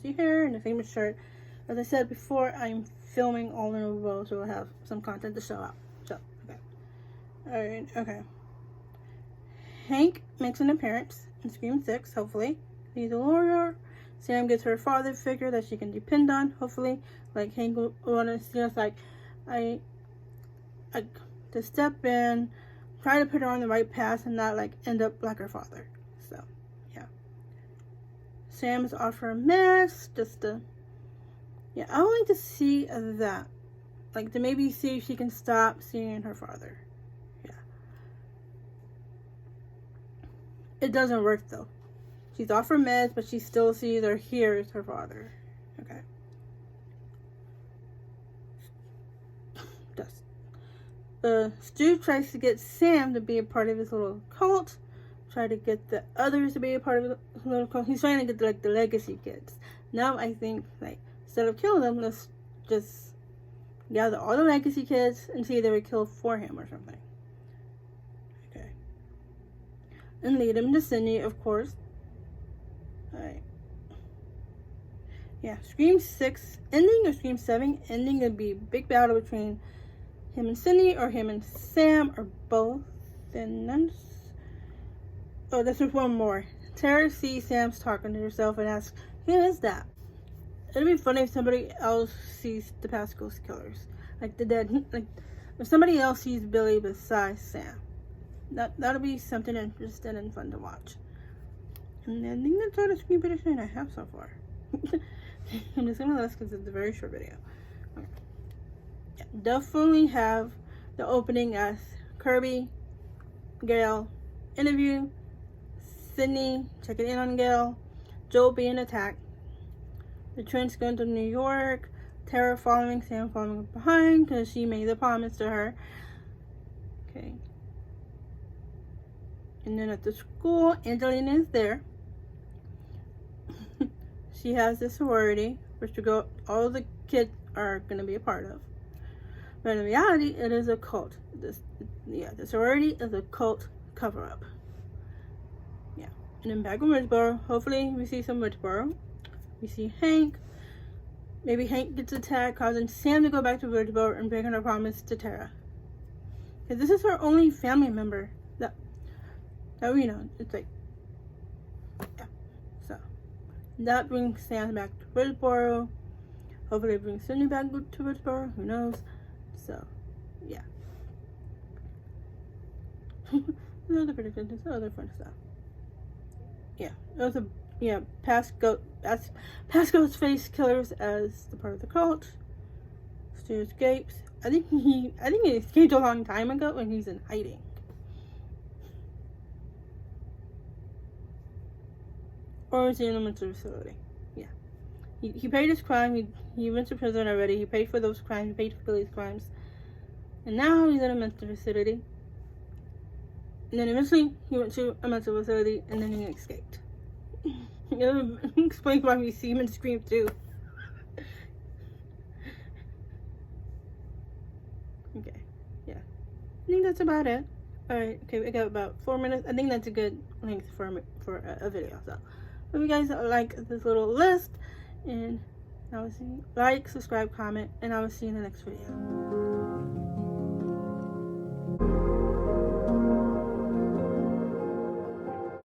fuzzy hair and the famous shirt. As I said before, I'm filming all in a row, so I'll have some content to show up. So, okay. Alright, okay. Hank makes an appearance in Scream 6, hopefully. He's a lawyer. Sam gets her father figure that she can depend on, hopefully. Like, Hank will want to see us, like, to step in, try to put her on the right path and not, like, end up like her father. So, yeah. Sam's off her mess, just to, yeah, I would like to see that. Like, to maybe see if she can stop seeing her father. Yeah. It doesn't work, though. She's off her meds, but she still sees or hears her father. Okay. Stu tries to get Sam to be a part of his little cult. Try to get the others to be a part of his little cult. He's trying to get, like, the legacy kids. Now I think, like, instead of killing them, let's just gather all the legacy kids and see if they would kill for him or something. Okay. And lead him to Sydney, of course. Alright. Yeah, Scream 6 ending or Scream 7 ending would be a big battle between him and Sydney or him and Sam or both. And then, oh, there's one more. Tara sees Sam's talking to herself and asks, "Who is that?" It'd be funny if somebody else sees the past ghost killers, like the dead. Like if somebody else sees Billy besides Sam, that'll be something interesting and fun to watch. And I think that's all the screen prediction I have so far. I'm just gonna list because it's a very short video. Okay. Yeah, definitely have the opening as Kirby, Gail, interview, Sydney checking in on Gail, Joel being attacked, the twins going to New York, Tara following Sam following behind because she made the promise to her. Okay. And then at the school, Angelina is there. She has the sorority, which all the kids are going to be a part of. But in reality, it is a cult. The sorority is a cult cover-up. Yeah. And then back in Woodsboro, hopefully we see some Woodsboro. We see Hank. Maybe Hank gets attacked, causing Sam to go back to Woodsboro and breaking her promise to Tara. Because this is her only family member that we know. It's like, yeah. So, that brings Sam back to Woodsboro. Hopefully it brings Sydney back to Woodsboro. Who knows? So, yeah. There's other predictions. There's other fun stuff. Yeah. It was past Ghostface killers as the part of the cult. Stu escapes. I think he escaped a long time ago and he's in hiding. Or is he in a mental facility? Yeah. He paid his crime. He went to prison already. He paid for those crimes. He paid for Billy's crimes. And now he's in a mental facility. And then eventually he went to a mental facility and then he escaped. Explains why we see him in Scream 2. Okay, yeah. I think that's about it. Alright, okay, we got about 4 minutes. I think that's a good length for a video. So, if you guys like this little list, and I will see you. Like, subscribe, comment, and I will see you in the next video.